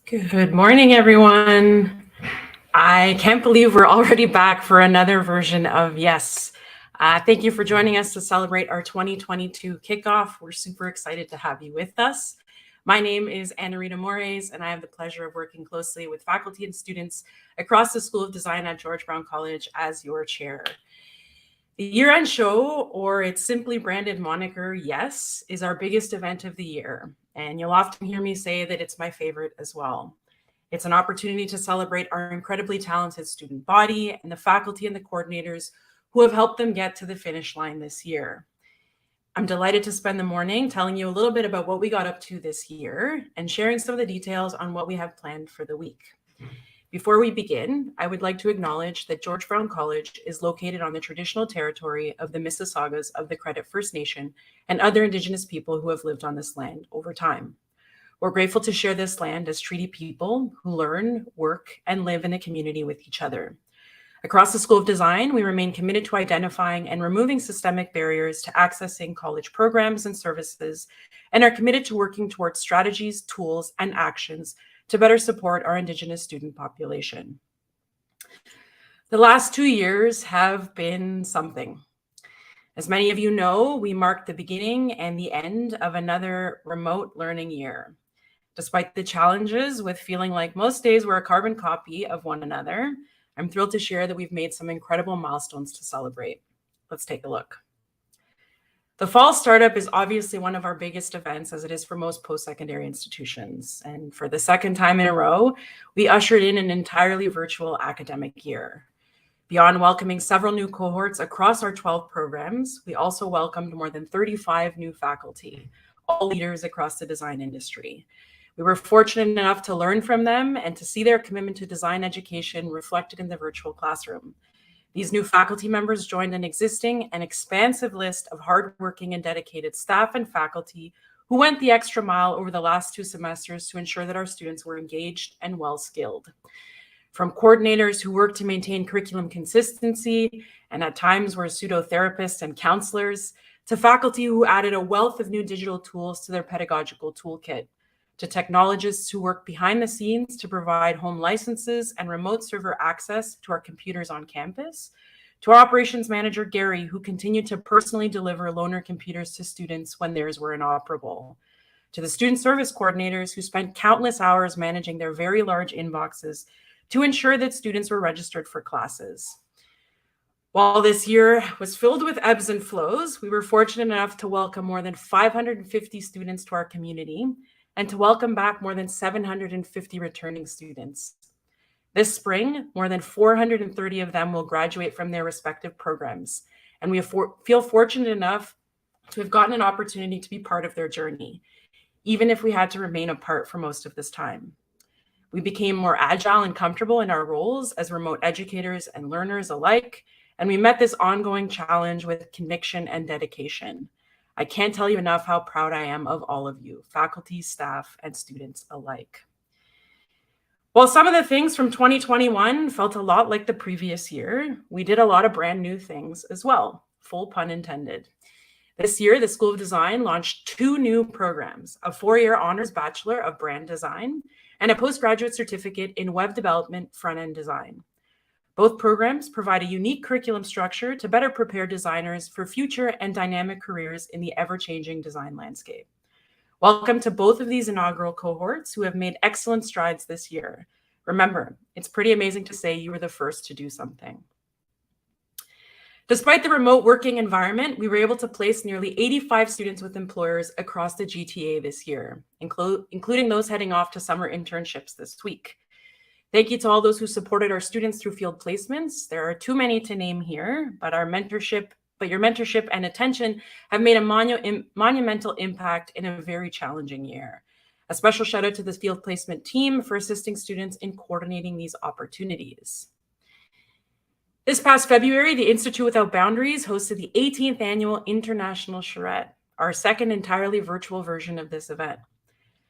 Good morning, everyone. I can't believe we're already back for another version of Yes. Thank you for joining us to celebrate our 2022 kickoff. We're super excited to have you with us. My name is Rita Morais, and I have the pleasure of working closely with faculty and students across the School of Design at George Brown College as your chair. The year-end show, or its simply branded moniker, Yes, is our biggest event of the year. And you'll often hear me say that it's my favorite as well. It's an opportunity to celebrate our incredibly talented student body and the faculty and the coordinators who have helped them get to the finish line this year. I'm delighted to spend the morning telling you a little bit about what we got up to this year and sharing some of the details on what we have planned for the week. Before we begin, I would like to acknowledge that George Brown College is located on the traditional territory of the Mississaugas of the Credit First Nation and other Indigenous people who have lived on this land over time. We're grateful to share this land as treaty people who learn, work, and live in a community with each other. Across the School of Design, we remain committed to identifying and removing systemic barriers to accessing college programs and services, and are committed to working towards strategies, tools, and actions to better support our Indigenous student population. The last 2 years have been something. As many of you know, we marked the beginning and the end of another remote learning year. Despite the challenges with feeling like most days were a carbon copy of one another, I'm thrilled to share that we've made some incredible milestones to celebrate. Let's take a look. The fall startup is obviously one of our biggest events, as it is for most post-secondary institutions. And for the second time in a row, we ushered in an entirely virtual academic year. Beyond welcoming several new cohorts across our 12 programs, we also welcomed more than 35 new faculty, all leaders across the design industry. We were fortunate enough to learn from them and to see their commitment to design education reflected in the virtual classroom. These new faculty members joined an existing and expansive list of hardworking and dedicated staff and faculty who went the extra mile over the last 2 semesters to ensure that our students were engaged and well-skilled. From coordinators who work to maintain curriculum consistency and at times were pseudo-therapists and counselors, to faculty who added a wealth of new digital tools to their pedagogical toolkit, to technologists who work behind the scenes to provide home licenses and remote server access to our computers on campus, to our operations manager, Gary, who continued to personally deliver loaner computers to students when theirs were inoperable, to the student service coordinators who spent countless hours managing their very large inboxes to ensure that students were registered for classes. While this year was filled with ebbs and flows, we were fortunate enough to welcome more than 550 students to our community and to welcome back more than 750 returning students. This spring, more than 430 of them will graduate from their respective programs, and we feel fortunate enough to have gotten an opportunity to be part of their journey, even if we had to remain apart for most of this time. We became more agile and comfortable in our roles as remote educators and learners alike, and we met this ongoing challenge with conviction and dedication. I can't tell you enough how proud I am of all of you, faculty, staff, and students alike. While some of the things from 2021 felt a lot like the previous year, we did a lot of brand new things as well, full pun intended. This year, the School of Design launched 2 new programs, a 4-year honors bachelor of brand design and a postgraduate certificate in web development front-end design. Both programs provide a unique curriculum structure to better prepare designers for future and dynamic careers in the ever-changing design landscape. Welcome to both of these inaugural cohorts who have made excellent strides this year. Remember, it's pretty amazing to say you were the first to do something. Despite the remote working environment, we were able to place nearly 85 students with employers across the GTA this year, including those heading off to summer internships this week. Thank you to all those who supported our students through field placements. There are too many to name here, but your mentorship and attention have made a monumental impact in a very challenging year. A special shout out to the field placement team for assisting students in coordinating these opportunities. This past February, the Institute Without Boundaries hosted the 18th Annual International Charrette, our second entirely virtual version of this event.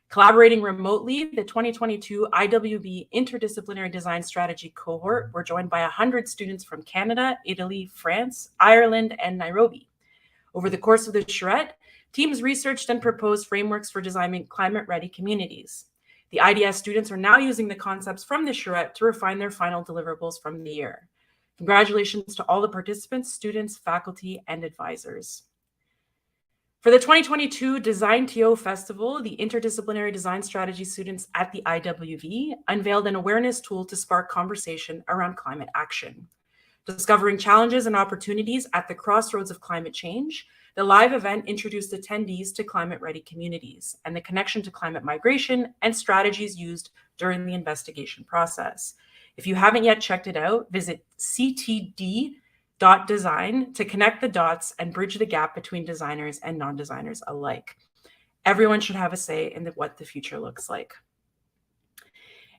Collaborating remotely, the 2022 IWB Interdisciplinary Design Strategy cohort were joined by 100 students from Canada, Italy, France, Ireland, and Nairobi. Over the course of the charrette, teams researched and proposed frameworks for designing climate-ready communities. The IDS students are now using the concepts from the charrette to refine their final deliverables from the year. Congratulations to all the participants, students, faculty, and advisors. For the 2022 Design TO Festival, the Interdisciplinary Design Strategy students at the IWV unveiled an awareness tool to spark conversation around climate action. Discovering challenges and opportunities at the crossroads of climate change, the live event introduced attendees to climate-ready communities and the connection to climate migration and strategies used during the investigation process. If you haven't yet checked it out, visit ctd.design to connect the dots and bridge the gap between designers and non-designers alike. Everyone should have a say in what the future looks like.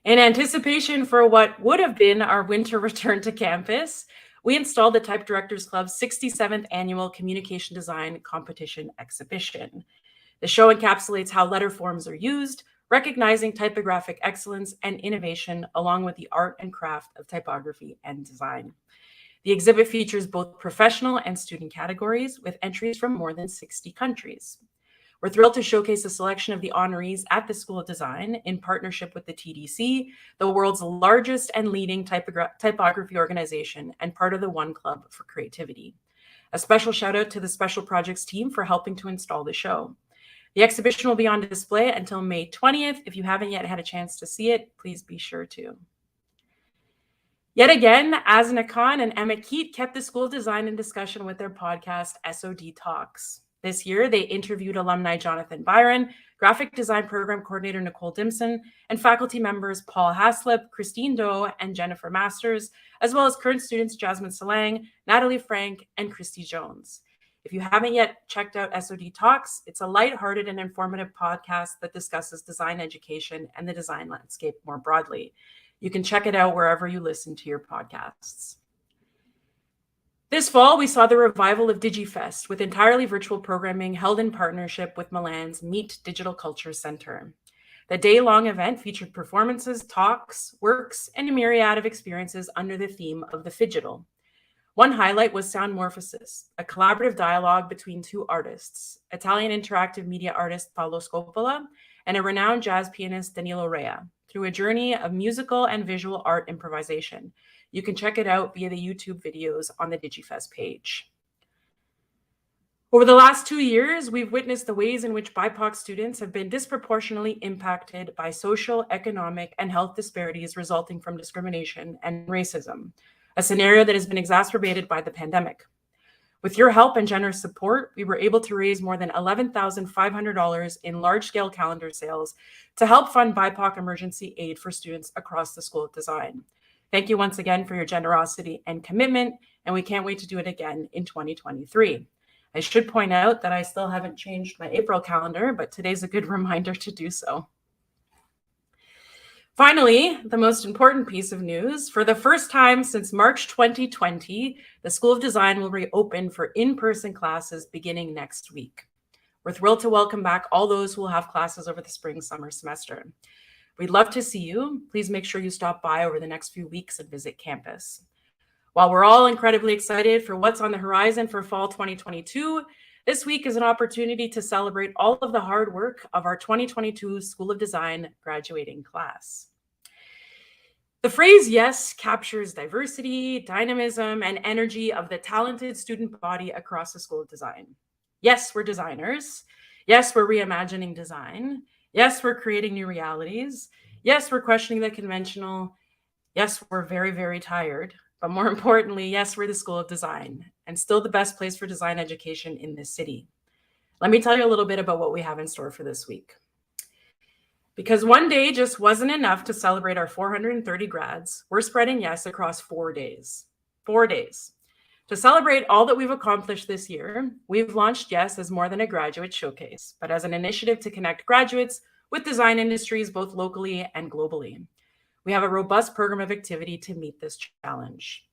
In anticipation for what would have been our winter return to campus, we installed the Type Directors Club's 67th Annual Communication Design Competition Exhibition. The show encapsulates how letter forms are used, recognizing typographic excellence and innovation, along with the art and craft of typography and design. The exhibit features both professional and student categories, with entries from more than 60 countries. We're thrilled to showcase a selection of the honorees at the School of Design in partnership with the TDC, the world's largest and leading typography organization and part of the One Club for Creativity. A special shout out to the Special Projects team for helping to install the show. The exhibition will be on display until May 20th. If you haven't yet had a chance to see it, please be sure to. Yet again, Azna Khan and Emma Keat kept the School of Design in discussion with their podcast, SOD Talks. This year, they interviewed alumni Jonathan Byron, graphic design program coordinator Nicole Dimson, and faculty members Paul Haslip, Christine Doe, and Jennifer Masters, as well as current students Jasmine Salang, Natalie Frank, and Christy Jones. If you haven't yet checked out SOD Talks, it's a lighthearted and informative podcast that discusses design education and the design landscape more broadly. You can check it out wherever you listen to your podcasts. This fall, we saw the revival of DigiFest with entirely virtual programming held in partnership with Milan's Meet Digital Culture Center. The day-long event featured performances, talks, works, and a myriad of experiences under the theme of the Phygital. One highlight was Soundmorphosis, a collaborative dialogue between two artists, Italian interactive media artist Paolo Scopola and a renowned jazz pianist Danilo Rea, through a journey of musical and visual art improvisation. You can check it out via the YouTube videos on the DigiFest page. Over the last 2 years, we've witnessed the ways in which BIPOC students have been disproportionately impacted by social, economic, and health disparities resulting from discrimination and racism, a scenario that has been exacerbated by the pandemic. With your help and generous support, we were able to raise more than $11,500 in large-scale calendar sales to help fund BIPOC emergency aid for students across the School of Design. Thank you once again for your generosity and commitment, and we can't wait to do it again in 2023. I should point out that I still haven't changed my April calendar, but today's a good reminder to do so. Finally, the most important piece of news, for the first time since March 2020, the School of Design will reopen for in-person classes beginning next week. We're thrilled to welcome back all those who will have classes over the spring-summer semester. We'd love to see you. Please make sure you stop by over the next few weeks and visit campus. While we're all incredibly excited for what's on the horizon for fall 2022, this week is an opportunity to celebrate all of the hard work of our 2022 School of Design graduating class. The phrase YES captures diversity, dynamism, and energy of the talented student body across the School of Design. Yes, we're designers. Yes, we're reimagining design. Yes, we're creating new realities. Yes, we're questioning the conventional. Yes, we're very, very tired. But more importantly, yes, we're the School of Design and still the best place for design education in this city. Let me tell you a little bit about what we have in store for this week. Because one day just wasn't enough to celebrate our 430 grads, we're spreading yes across 4 days. 4 days. To celebrate all that we've accomplished this year, we've launched YES as more than a graduate showcase, but as an initiative to connect graduates with design industries both locally and globally. We have a robust program of activity to meet this challenge.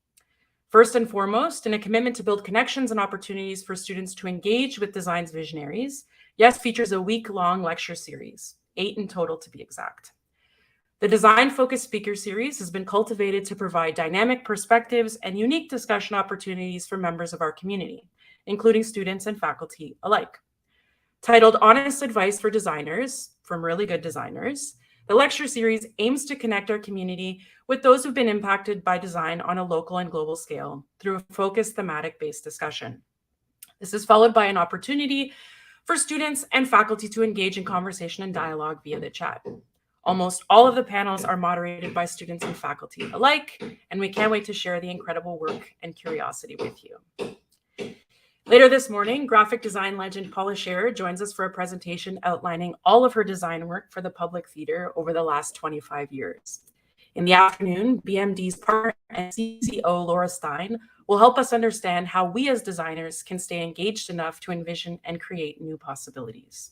First and foremost, in a commitment to build connections and opportunities for students to engage with design's visionaries, YES features a week-long lecture series, 8 in total to be exact. The design-focused speaker series has been cultivated to provide dynamic perspectives and unique discussion opportunities for members of our community, including students and faculty alike. Titled Honest Advice for Designers, from really good designers, the lecture series aims to connect our community with those who've been impacted by design on a local and global scale through a focused thematic-based discussion. This is followed by an opportunity for students and faculty to engage in conversation and dialogue via the chat. Almost all of the panels are moderated by students and faculty alike, and we can't wait to share the incredible work and curiosity with you. Later this morning, graphic design legend Paula Scherer joins us for a presentation outlining all of her design work for the public theater over the last 25 years. In the afternoon, BMD's partner and CCO Laura Stein will help us understand how we as designers can stay engaged enough to envision and create new possibilities.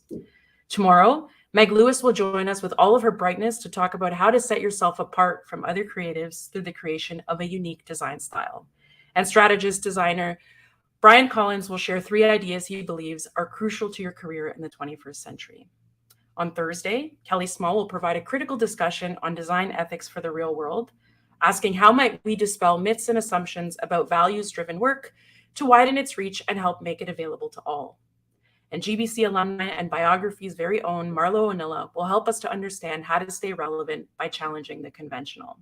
Tomorrow, Meg Lewis will join us with all of her brightness to talk about how to set yourself apart from other creatives through the creation of a unique design style. And strategist designer Brian Collins will share 3 ideas he believes are crucial to your career in the 21st century. On Thursday, Kelly Small will provide a critical discussion on design ethics for the real world, asking how might we dispel myths and assumptions about values-driven work to widen its reach and help make it available to all. And GBC alumni and Biography's very own Marlo Onilla will help us to understand how to stay relevant by challenging the conventional.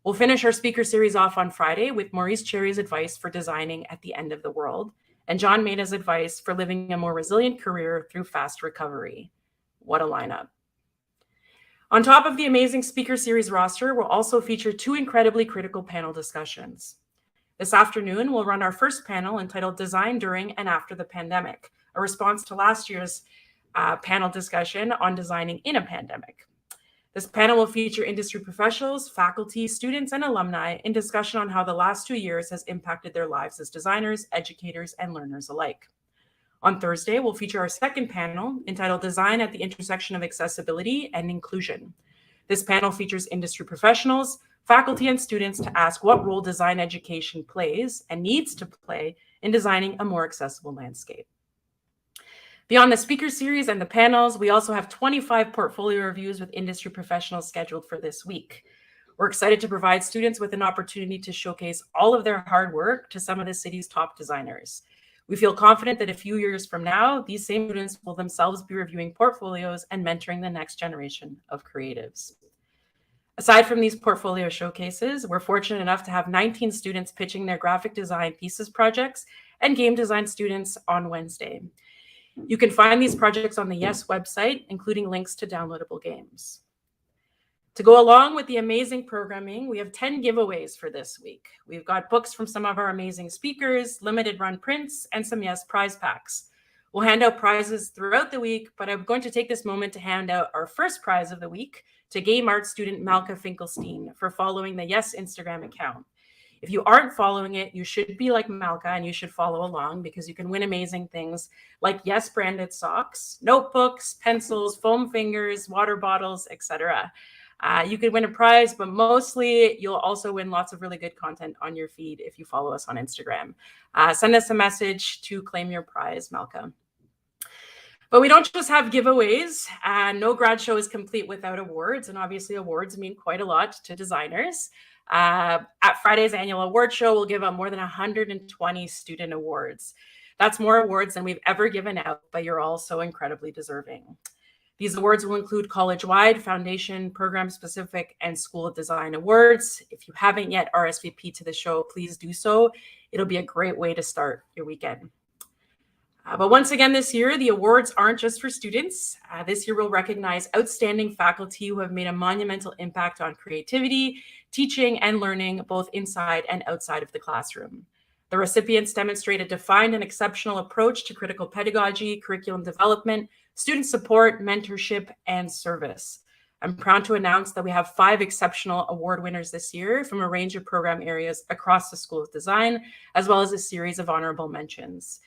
We'll finish our speaker series off on Friday with Maurice Cherry's advice for designing at the end of the world and John Maida's advice for living a more resilient career through fast recovery. What a lineup. On top of the amazing speaker series roster, we'll also feature 2 incredibly critical panel discussions. This afternoon, we'll run our first panel entitled Design During and After the Pandemic, a response to last year's panel discussion on designing in a pandemic. This panel will feature industry professionals, faculty, students, and alumni in discussion on how the last 2 years has impacted their lives as designers, educators, and learners alike. On Thursday, we'll feature our second panel entitled Design at the Intersection of Accessibility and Inclusion. This panel features industry professionals, faculty, and students to ask what role design education plays and needs to play in designing a more accessible landscape. Beyond the speaker series and the panels, we also have 25 portfolio reviews with industry professionals scheduled for this week. We're excited to provide students with an opportunity to showcase all of their hard work to some of the city's top designers. We feel confident that a few years from now, these same students will themselves be reviewing portfolios and mentoring the next generation of creatives. Aside from these portfolio showcases, we're fortunate enough to have 19 students pitching their graphic design thesis projects and game design students on Wednesday. You can find these projects on the YES website, including links to downloadable games. To go along with the amazing programming, we have 10 giveaways for this week. We've got books from some of our amazing speakers, limited run prints, and some YES prize packs. We'll hand out prizes throughout the week, but I'm going to take this moment to hand out our first prize of the week to game art student Malka Finkelstein for following the YES Instagram account. If you aren't following it, you should be like Malka and you should follow along because you can win amazing things like YES branded socks, notebooks, pencils, foam fingers, water bottles, etc. You could win a prize, but mostly you'll also win lots of really good content on your feed if you follow us on Instagram. Send us a message to claim your prize, Malka. But we don't just have giveaways. No grad show is complete without awards, and obviously awards mean quite a lot to designers. At Friday's annual award show, we'll give out more than 120 student awards. That's more awards than we've ever given out, but you're all so incredibly deserving. These awards will include college-wide, foundation, program-specific, and School of Design awards. If you haven't yet RSVP'd to the show, please do so. It'll be a great way to start your weekend. But once again this year, the awards aren't just for students. This year we'll recognize outstanding faculty who have made a monumental impact on creativity, teaching, and learning both inside and outside of the classroom. The recipients demonstrate a defined and exceptional approach to critical pedagogy, curriculum development, student support, mentorship, and service. I'm proud to announce that we have 5 exceptional award winners this year from a range of program areas across the School of Design, as well as a series of honorable mentions.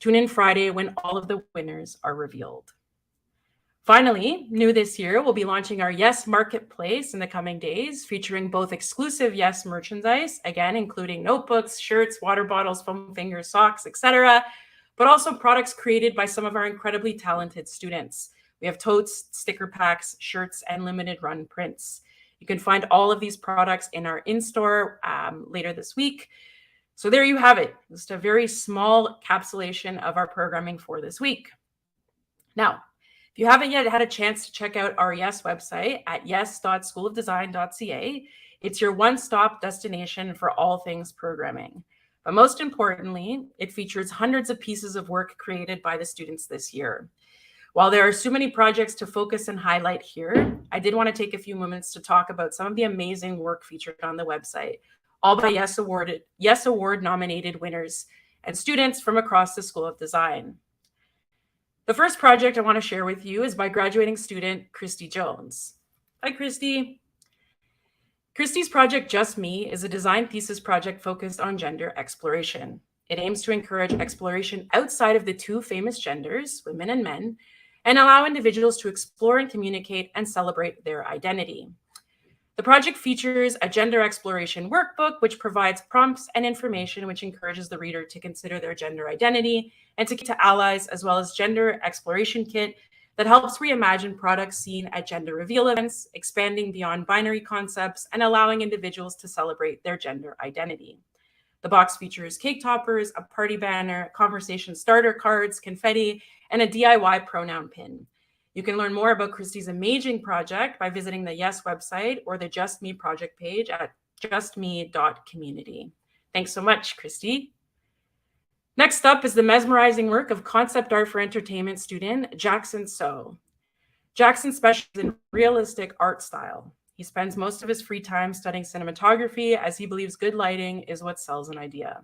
Tune in Friday when all of the winners are revealed. Finally, new this year, we'll be launching our Yes Marketplace in the coming days, featuring both exclusive Yes merchandise, again, including notebooks, shirts, water bottles, foam fingers, socks, etc., but also products created by some of our incredibly talented students. We have totes, sticker packs, shirts, and limited run prints. You can find all of these products in our in-store later this week. So there you have it, just a very small encapsulation of our programming for this week. Now, if you haven't yet had a chance to check out our Yes website at yes.schoolofdesign.ca, it's your one-stop destination for all things programming. But most importantly, it features hundreds of pieces of work created by the students this year. While there are so many projects to focus and highlight here, I did want to take a few moments to talk about some of the amazing work featured on the website, all by Yes Award nominated winners and students from across the School of Design. The first project I want to share with you is by graduating student Christy Jones. Hi, Christy. Christy's project, Just Me, is a design thesis project focused on gender exploration. It aims to encourage exploration outside of the two famous genders, women and men, and allow individuals to explore and communicate and celebrate their identity. The project features a gender exploration workbook, which provides prompts and information which encourages the reader to consider their gender identity and to allies, as well as gender exploration kit that helps reimagine products seen at gender reveal events, expanding beyond binary concepts and allowing individuals to celebrate their gender identity. The box features cake toppers, a party banner, conversation starter cards, confetti, and a DIY pronoun pin. You can learn more about Christy's amazing project by visiting the Yes website or the Just Me project page at justme.community. Thanks so much, Christy. Next up is the mesmerizing work of concept art for entertainment student Jackson So. Jackson specializes in realistic art style. He spends most of his free time studying cinematography as he believes good lighting is what sells an idea.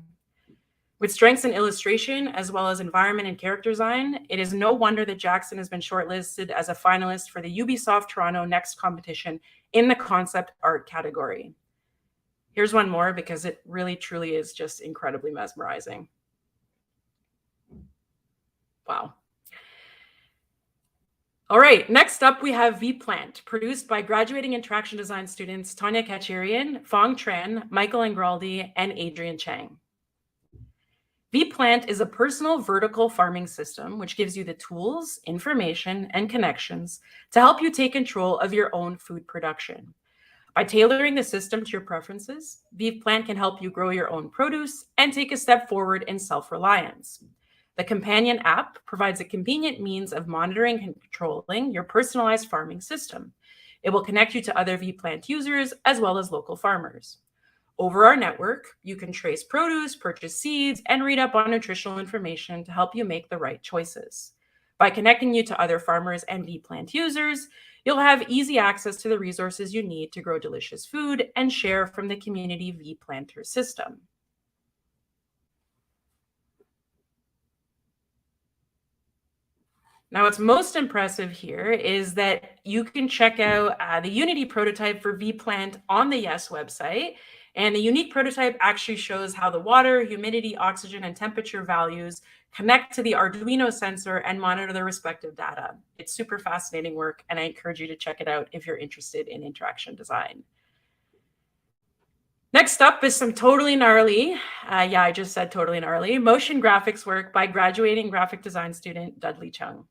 With strengths in illustration, as well as environment and character design, it is no wonder that Jackson has been shortlisted as a finalist for the Ubisoft Toronto Next competition in the concept art category. Here's one more because it really, truly is just incredibly mesmerizing. Wow. All right, next up we have V-Plant, produced by graduating interaction design students Tanya Kacharian, Fong Tran, Michael Ingraldi, and Adrian Chang. V-Plant is a personal vertical farming system which gives you the tools, information, and connections to help you take control of your own food production. By tailoring the system to your preferences, V-Plant can help you grow your own produce and take a step forward in self-reliance. The companion app provides a convenient means of monitoring and controlling your personalized farming system. It will connect you to other V-Plant users as well as local farmers. Over our network, you can trace produce, purchase seeds, and read up on nutritional information to help you make the right choices. By connecting you to other farmers and V-Plant users, you'll have easy access to the resources you need to grow delicious food and share from the community V-Planter system. Now, what's most impressive here is that you can check out the Unity prototype for V-Plant on the Yes website. And the unique prototype actually shows how the water, humidity, oxygen, and temperature values connect to the Arduino sensor and monitor their respective data. It's super fascinating work, and I encourage you to check it out if you're interested in interaction design. Next up is some totally gnarly, I just said totally gnarly, motion graphics work by graduating graphic design student Dudley Chung.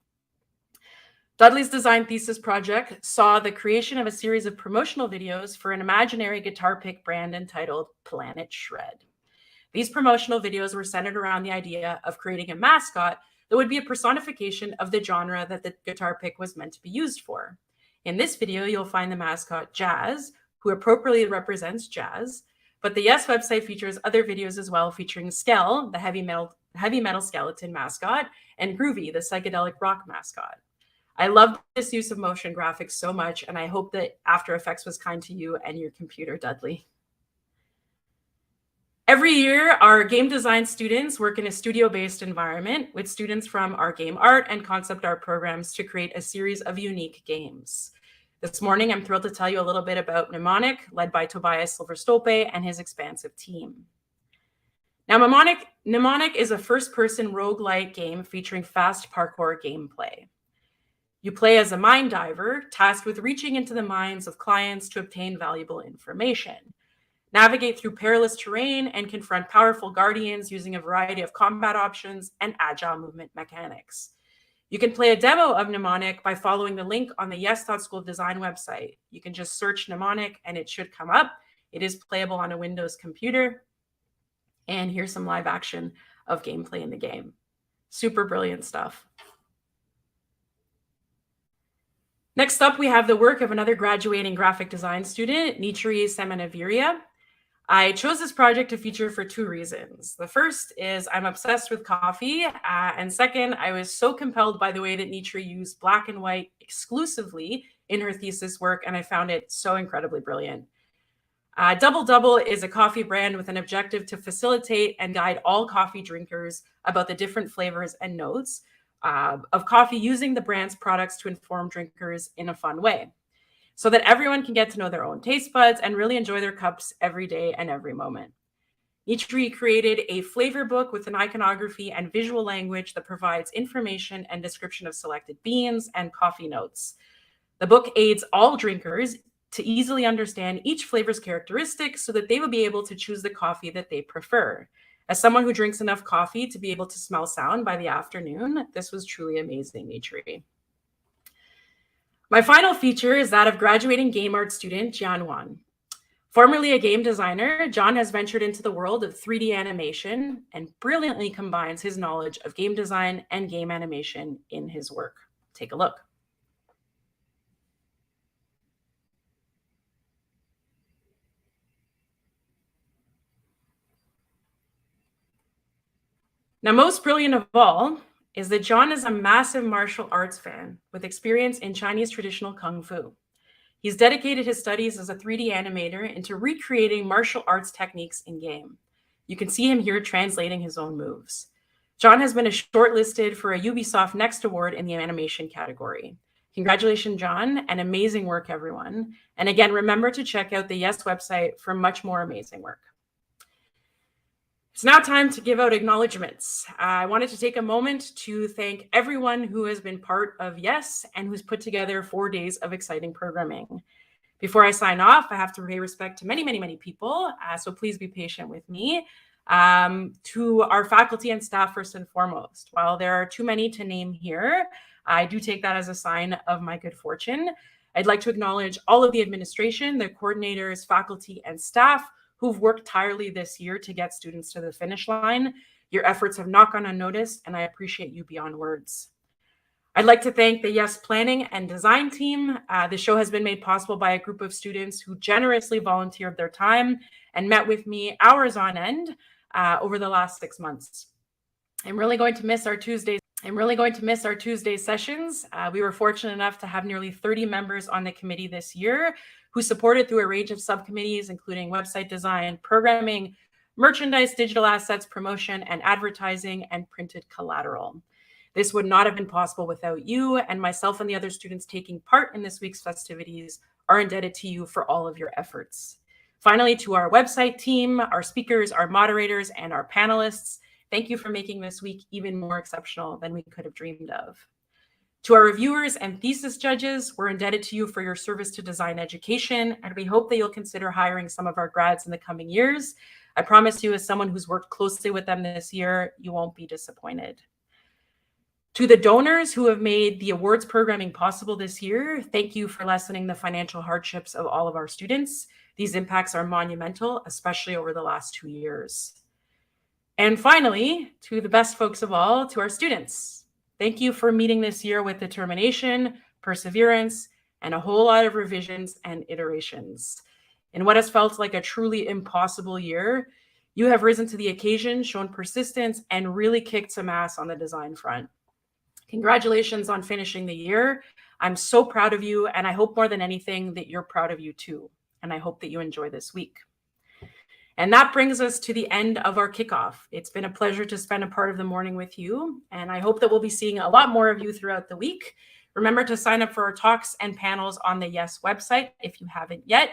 Dudley's design thesis project saw the creation of a series of promotional videos for an imaginary guitar pick brand entitled Planet Shred. These promotional videos were centered around the idea of creating a mascot that would be a personification of the genre that the guitar pick was meant to be used for. In this video, you'll find the mascot Jazz, who appropriately represents jazz, but the Yes website features other videos as well featuring Skell, the heavy metal skeleton mascot, and Groovy, the psychedelic rock mascot. I love this use of motion graphics so much, and I hope that After Effects was kind to you and your computer, Dudley. Every year, our game design students work in a studio-based environment with students from our game art and concept art programs to create a series of unique games. This morning, I'm thrilled to tell you a little bit about MNEMONIC, led by Tobias Silverstope and his expansive team. Now, MNEMONIC is a first-person roguelike game featuring fast parkour gameplay. You play as a mind diver, tasked with reaching into the minds of clients to obtain valuable information. Navigate through perilous terrain and confront powerful guardians using a variety of combat options and agile movement mechanics. You can play a demo of MNEMONIC by following the link on the yes.school design website. You can just search MNEMONIC and it should come up. It is playable on a Windows computer. And here's some live action of gameplay in the game. Super brilliant stuff. Next up, we have the work of another graduating graphic design student, Rita. I chose this project to feature for two reasons. The first is I'm obsessed with coffee. And second, I was so compelled by the way that Nitra used black and white exclusively in her thesis work, and I found it so incredibly brilliant. Double Double is a coffee brand with an objective to facilitate and guide all coffee drinkers about the different flavors and notes of coffee, using the brand's products to inform drinkers in a fun way, so that everyone can get to know their own taste buds and really enjoy their cups every day and every moment. Nitra created a flavor book with an iconography and visual language that provides information and description of selected beans and coffee notes. The book aids all drinkers to easily understand each flavor's characteristics so that they will be able to choose the coffee that they prefer. As someone who drinks enough coffee to be able to smell sound by the afternoon, this was truly amazing, Nitra. My final feature is that of graduating game art student Jian Wan. Formerly a game designer, John has ventured into the world of 3D animation and brilliantly combines his knowledge of game design and game animation in his work. Take a look. Now, most brilliant of all is that John is a massive martial arts fan with experience in Chinese traditional Kung Fu. He's dedicated his studies as a 3D animator into recreating martial arts techniques in game. You can see him here translating his own moves. John has been shortlisted for a Ubisoft Next Award in the animation category. Congratulations, John, and amazing work, everyone. And again, remember to check out the Yes website for much more amazing work. It's now time to give out acknowledgements. I wanted to take a moment to thank everyone who has been part of Yes and who's put together 4 days of exciting programming. Before I sign off, I have to pay respect to many, many, many people, so please be patient with me. To our faculty and staff, first and foremost. While there are too many to name here, I do take that as a sign of my good fortune. I'd like to acknowledge all of the administration, the coordinators, faculty, and staff who've worked tirelessly this year to get students to the finish line. Your efforts have not gone unnoticed, and I appreciate you beyond words. I'd like to thank the Yes Planning and Design team. The show has been made possible by a group of students who generously volunteered their time and met with me hours on end over the last 6 months. I'm really going to miss our Tuesdays. Sessions. We were fortunate enough to have nearly 30 members on the committee this year who supported through a range of subcommittees, including website design, programming, merchandise, digital assets, promotion, and advertising, and printed collateral. This would not have been possible without you, and myself and the other students taking part in this week's festivities are indebted to you for all of your efforts. Finally, to our website team, our speakers, our moderators, and our panelists, thank you for making this week even more exceptional than we could have dreamed of. To our reviewers and thesis judges, we're indebted to you for your service to design education, and we hope that you'll consider hiring some of our grads in the coming years. I promise you, as someone who's worked closely with them this year, you won't be disappointed. To the donors who have made the awards programming possible this year, thank you for lessening the financial hardships of all of our students. These impacts are monumental, especially over the last 2 years. And finally, to the best folks of all, to our students. Thank you for meeting this year with determination, perseverance, and a whole lot of revisions and iterations. In what has felt like a truly impossible year, you have risen to the occasion, shown persistence, and really kicked some ass on the design front. Congratulations on finishing the year. I'm so proud of you, and I hope more than anything that you're proud of you too. And I hope that you enjoy this week. And that brings us to the end of our kickoff. It's been a pleasure to spend a part of the morning with you, and I hope that we'll be seeing a lot more of you throughout the week. Remember to sign up for our talks and panels on the Yes website if you haven't yet,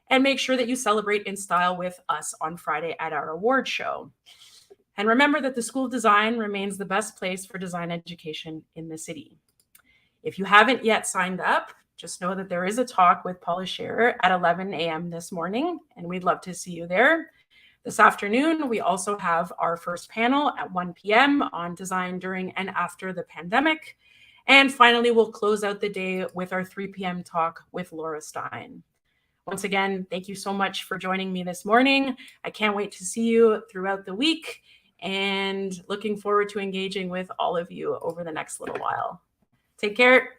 and make sure that you celebrate in style with us on Friday at our award show. And remember that the School of Design remains the best place for design education in the city. If you haven't yet signed up, just know that there is a talk with Paula Scherer at 11 a.m. this morning, and we'd love to see you there. This afternoon, we also have our first panel at 1 p.m. on design during and after the pandemic. And finally, we'll close out the day with our 3 p.m. talk with Laura Stein. Once again, thank you so much for joining me this morning. I can't wait to see you throughout the week and looking forward to engaging with all of you over the next little while. Take care.